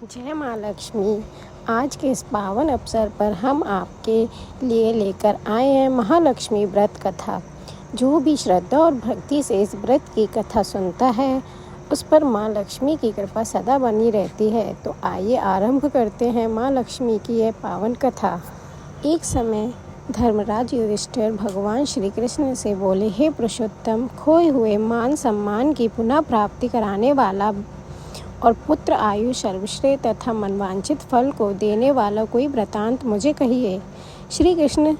जय माँ लक्ष्मी। आज के इस पावन अवसर पर हम आपके लिए लेकर आए हैं महालक्ष्मी व्रत कथा। जो भी श्रद्धा और भक्ति से इस व्रत की कथा सुनता है उस पर माँ लक्ष्मी की कृपा सदा बनी रहती है। तो आइए आरंभ करते हैं माँ लक्ष्मी की यह पावन कथा। एक समय धर्मराज युधिष्ठिर भगवान श्री कृष्ण से बोले, हे पुरुषोत्तम, खोए हुए मान सम्मान की पुनः प्राप्ति कराने वाला और पुत्र आयु सर्वश्रेष्ठ तथा मनवांछित फल को देने वाला कोई वृतांत मुझे कहिए। श्री कृष्ण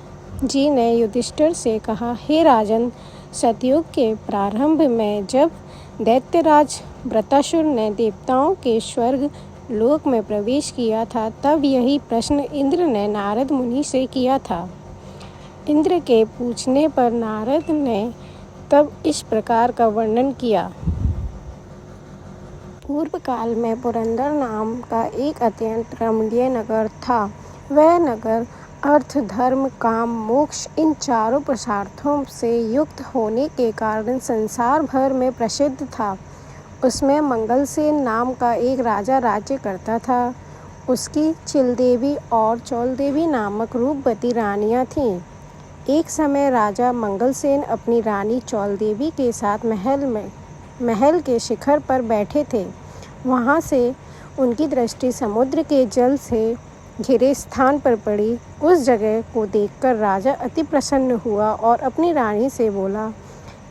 जी ने युधिष्ठिर से कहा, हे राजन, सतयुग के प्रारंभ में जब दैत्यराज वृत्रासुर ने देवताओं के स्वर्ग लोक में प्रवेश किया था, तब यही प्रश्न इंद्र ने नारद मुनि से किया था। इंद्र के पूछने पर नारद ने तब इस प्रकार का वर्णन किया। पूर्व काल में पुरंदर नाम का एक अत्यंत रमणीय नगर था। वह नगर अर्थ, धर्म, काम, मोक्ष इन चारों पुरुषार्थों से युक्त होने के कारण संसार भर में प्रसिद्ध था। उसमें मंगलसेन नाम का एक राजा राज्य करता था। उसकी चिलदेवी और चौलदेवी नामक रूपवती रानियां थीं। एक समय राजा मंगलसेन अपनी रानी चौलदेवी के साथ महल के शिखर पर बैठे थे। वहाँ से उनकी दृष्टि समुद्र के जल से घिरे स्थान पर पड़ी। उस जगह को देखकर राजा अति प्रसन्न हुआ और अपनी रानी से बोला,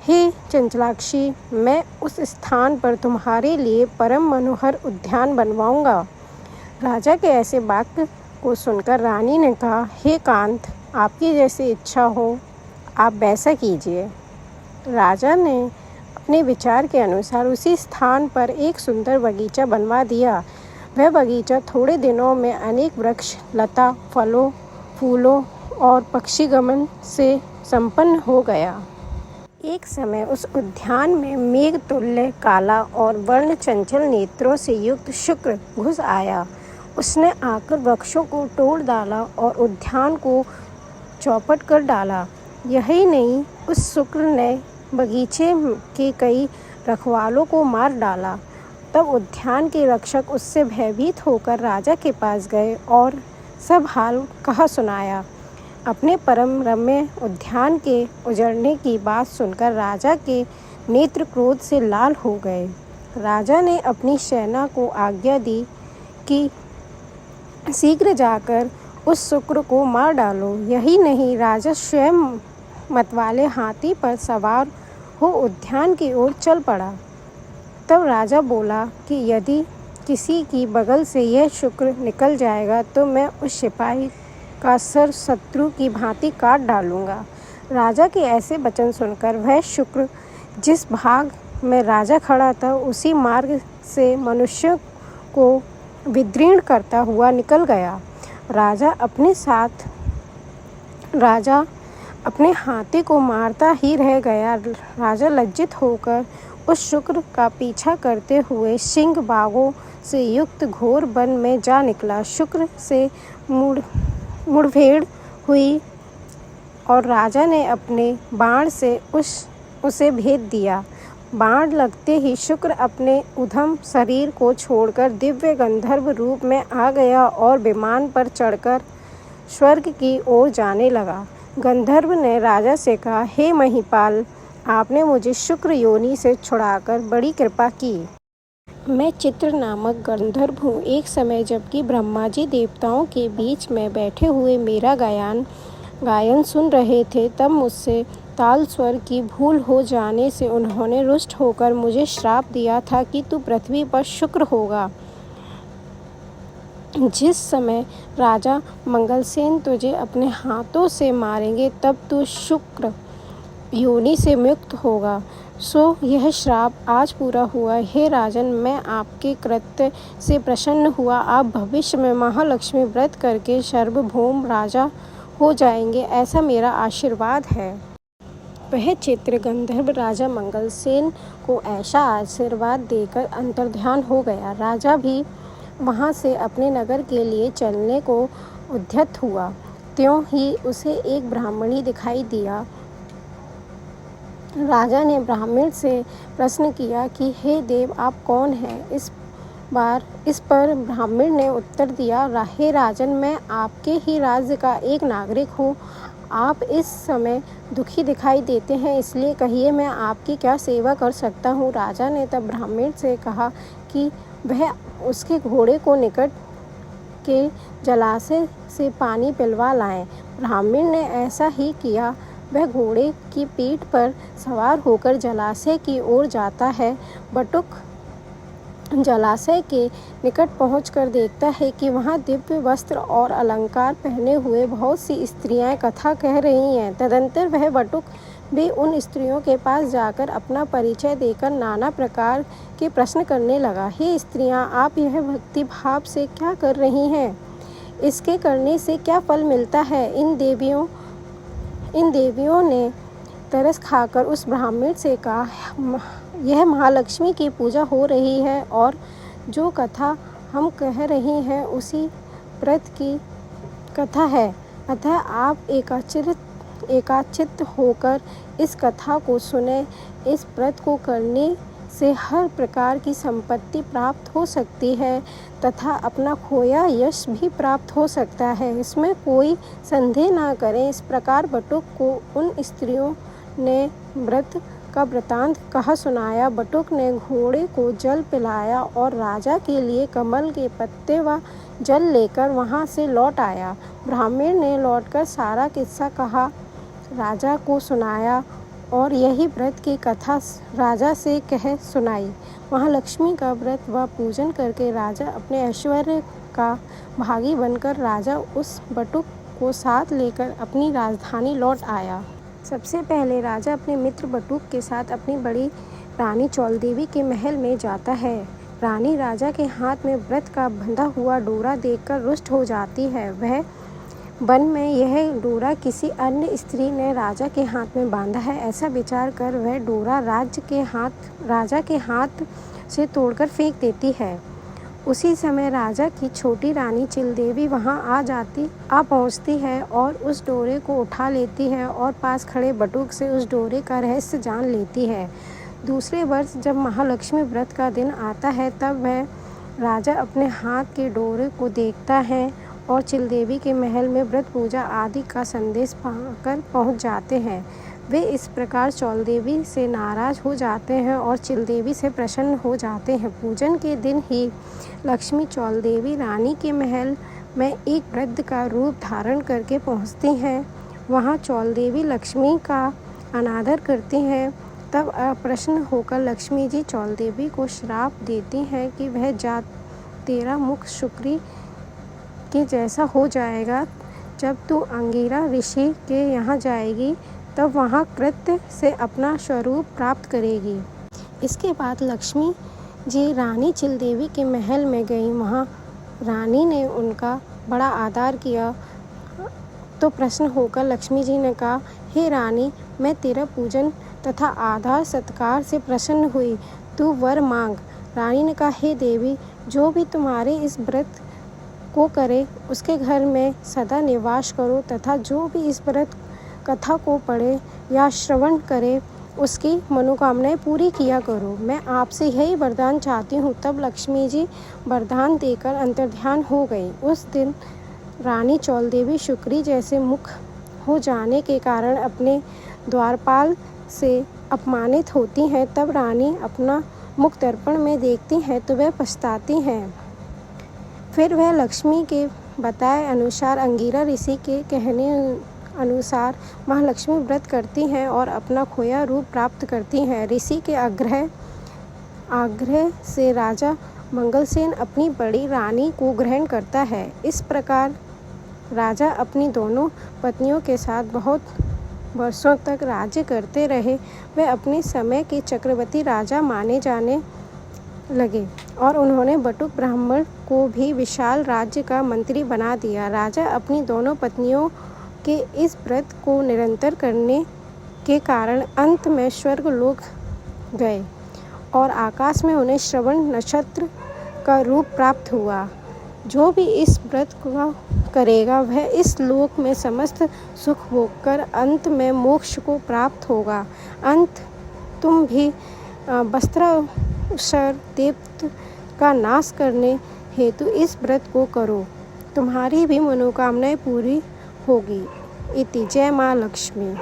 हे चंचलाक्षी, मैं उस स्थान पर तुम्हारे लिए परम मनोहर उद्यान बनवाऊंगा। राजा के ऐसे वाक्य को सुनकर रानी ने कहा, हे कांत, आपकी जैसी इच्छा हो आप वैसा कीजिए। राजा ने अपने विचार के अनुसार उसी स्थान पर एक सुंदर बगीचा बनवा दिया। वह बगीचा थोड़े दिनों में अनेक वृक्ष, लता, फलों, फूलों और पक्षीगमन से संपन्न हो गया। एक समय उस उद्यान में मेघ तुल्य काला और वर्ण चंचल नेत्रों से युक्त शुक्र घुस आया। उसने आकर वृक्षों को तोड़ डाला और उद्यान को चौपट कर डाला। यही नहीं, उस शुक्र ने बगीचे के कई रखवालों को मार डाला। तब उद्यान के रक्षक उससे भयभीत होकर राजा के पास गए और सब हाल कहा सुनाया। अपने परम रम्य उद्यान के उजड़ने की बात सुनकर राजा के नेत्र क्रोध से लाल हो गए। राजा ने अपनी सेना को आज्ञा दी कि शीघ्र जाकर उस शुक्र को मार डालो। यही नहीं, राजा स्वयं मतवाले हाथी पर सवार हो उद्यान की ओर चल पड़ा। तब राजा बोला कि यदि किसी की बगल से यह शुक्र निकल जाएगा तो मैं उस सिपाही का सर शत्रु की भांति काट डालूंगा। राजा के ऐसे वचन सुनकर वह शुक्र जिस भाग में राजा खड़ा था उसी मार्ग से मनुष्यों को विदीर्ण करता हुआ निकल गया। राजा अपने हाथी को मारता ही रह गया। राजा लज्जित होकर उस शुक्र का पीछा करते हुए सिंह बाघों से युक्त घोर वन में जा निकला। शुक्र से मुठभेड़ हुई और राजा ने अपने बाण से उसे भेद दिया। बाण लगते ही शुक्र अपने उद्यम शरीर को छोड़कर दिव्य गंधर्व रूप में आ गया और विमान पर चढ़कर स्वर्ग की ओर जाने लगा। गंधर्व ने राजा से कहा, हे महिपाल, आपने मुझे शुक्र योनि से छुड़ाकर बड़ी कृपा की। मैं चित्र नामक गंधर्व हूँ। एक समय जबकि ब्रह्मा जी देवताओं के बीच में बैठे हुए मेरा गायन सुन रहे थे, तब मुझसे ताल स्वर की भूल हो जाने से उन्होंने रुष्ट होकर मुझे श्राप दिया था कि तू पृथ्वी पर शुक्र होगा। जिस समय राजा मंगलसेन तुझे अपने हाथों से मारेंगे तब तू शुक्र योनि से मुक्त होगा। सो यह श्राप आज पूरा हुआ। हे राजन, मैं आपके कृत्य से प्रसन्न हुआ। आप भविष्य में महालक्ष्मी व्रत करके सार्वभौम राजा हो जाएंगे, ऐसा मेरा आशीर्वाद है। वह चित्र गंधर्व राजा मंगलसेन को ऐसा आशीर्वाद देकर अंतर्ध्यान हो गया। राजा भी वहाँ से अपने नगर के लिए चलने को उद्यत हुआ। त्यों ही उसे एक ब्राह्मणी दिखाई दिया। राजा ने ब्राह्मण से प्रश्न किया कि हे देव, आप कौन हैं? इस बार। इस पर ब्राह्मण ने उत्तर दिया, हे राजन, मैं आपके ही राज्य का एक नागरिक हूँ। आप इस समय दुखी दिखाई देते हैं, इसलिए कहिए मैं आपकी क्या सेवा कर सकता हूँ। राजा ने तब ब्राह्मण से कहा कि वह उसके घोड़े को निकट के जलाशय से पानी पिलवा लाएं। ब्राह्मण ने ऐसा ही किया। वह घोड़े की पीठ पर सवार होकर जलाशय की ओर जाता है। बटुक जलाशय के निकट पहुंचकर देखता है कि वहां दिव्य वस्त्र और अलंकार पहने हुए बहुत सी स्त्रियां कथा कह रही हैं। तदंतर वह बटुक भी उन स्त्रियों के पास जाकर अपना परिचय देकर नाना प्रकार के प्रश्न करने लगा। हे स्त्रियां, आप यह भक्ति भाव से क्या कर रही हैं? इसके करने से क्या फल मिलता है? इन देवियों ने तरस खाकर उस ब्राह्मण से कहा, यह महालक्ष्मी की पूजा हो रही है और जो कथा हम कह रही हैं उसी व्रत की कथा है। अतः आप एकाचित्त होकर इस कथा को सुने। इस व्रत को करने से हर प्रकार की संपत्ति प्राप्त हो सकती है तथा अपना खोया यश भी प्राप्त हो सकता है, इसमें कोई संदेह ना करें। इस प्रकार बटुक को उन स्त्रियों ने व्रत का वृतांत कहा सुनाया। बटुक ने घोड़े को जल पिलाया और राजा के लिए कमल के पत्ते व जल लेकर वहां से लौट आया। ब्राह्मण ने लौटकर सारा किस्सा कहा, राजा को सुनाया और यही व्रत की कथा राजा से कह सुनाई। महालक्ष्मी का व्रत व पूजन करके राजा अपने ऐश्वर्य का भागी बनकर राजा उस बटुक को साथ लेकर अपनी राजधानी लौट आया। सबसे पहले राजा अपने मित्र बटुक के साथ अपनी बड़ी रानी चौलदेवी के महल में जाता है। रानी राजा के हाथ में व्रत का बंधा हुआ डोरा देखकर रुष्ट हो जाती है। वह वन में यह डोरा किसी अन्य स्त्री ने राजा के हाथ में बांधा है, ऐसा विचार कर वह डोरा राजा के हाथ से तोड़कर फेंक देती है। उसी समय राजा की छोटी रानी चिलदेवी वहां आ पहुंचती है और उस डोरे को उठा लेती है और पास खड़े बटुक से उस डोरे का रहस्य जान लेती है। दूसरे वर्ष जब महालक्ष्मी व्रत का दिन आता है तब वह राजा अपने हाथ के डोरे को देखता है और चिलदेवी के महल में व्रत पूजा आदि का संदेश पाकर पहुंच जाते हैं। वे इस प्रकार चौलदेवी से नाराज हो जाते हैं और चिलदेवी से प्रसन्न हो जाते हैं। पूजन के दिन ही लक्ष्मी चौलदेवी रानी के महल में एक वृद्ध का रूप धारण करके पहुंचती हैं। वहां चौलदेवी लक्ष्मी का अनादर करती हैं। तब अप्रसन्न होकर लक्ष्मी जी चौलदेवी को श्राप देती हैं कि वह जात तेरा मुख शुक्री के जैसा हो जाएगा। जब तू अंगिरा ऋषि के यहाँ जाएगी तब वहाँ कृत्य से अपना स्वरूप प्राप्त करेगी। इसके बाद लक्ष्मी जी रानी चिलदेवी के महल में गई। वहाँ रानी ने उनका बड़ा आदर किया तो प्रसन्न होकर लक्ष्मी जी ने कहा, हे रानी, मैं तेरा पूजन तथा आदर सत्कार से प्रसन्न हुई, तू वर मांग। रानी ने कहा, हे देवी, जो भी तुम्हारे इस व्रत को करे उसके घर में सदा निवास करो तथा जो भी इस व्रत कथा को पढ़े या श्रवण करे उसकी मनोकामनाएं पूरी किया करो। मैं आपसे यही वरदान चाहती हूँ। तब लक्ष्मी जी वरदान देकर अंतर्ध्यान हो गई। उस दिन रानी चौलदेवी शुक्री जैसे मुख हो जाने के कारण अपने द्वारपाल से अपमानित होती हैं। तब रानी अपना मुख दर्पण में देखती हैं तो वह पछताती हैं। फिर वह लक्ष्मी के बताए अनुसार अंगिरा ऋषि के कहने अनुसार महालक्ष्मी व्रत करती हैं और अपना खोया रूप प्राप्त करती हैं। ऋषि के आग्रह से राजा मंगलसेन अपनी बड़ी रानी को ग्रहण करता है। इस प्रकार राजा अपनी दोनों पत्नियों के साथ बहुत वर्षों तक राज्य करते रहे। वे अपने समय के चक्रवर्ती राजा माने जाने लगे और उन्होंने बटुक ब्राह्मण को भी विशाल राज्य का मंत्री बना दिया। राजा अपनी दोनों पत्नियों के इस व्रत को निरंतर करने के कारण अंत में स्वर्ग लोक गए और आकाश में उन्हें श्रवण नक्षत्र का रूप प्राप्त हुआ। जो भी इस व्रत को करेगा वह इस लोक में समस्त सुख भोगकर अंत में मोक्ष को प्राप्त होगा। तुम भी वस्त्रासर दीप्त का नाश करने हेतु इस व्रत को करो, तुम्हारी भी मनोकामनाएं पूरी होगी। इति जय माँ लक्ष्मी।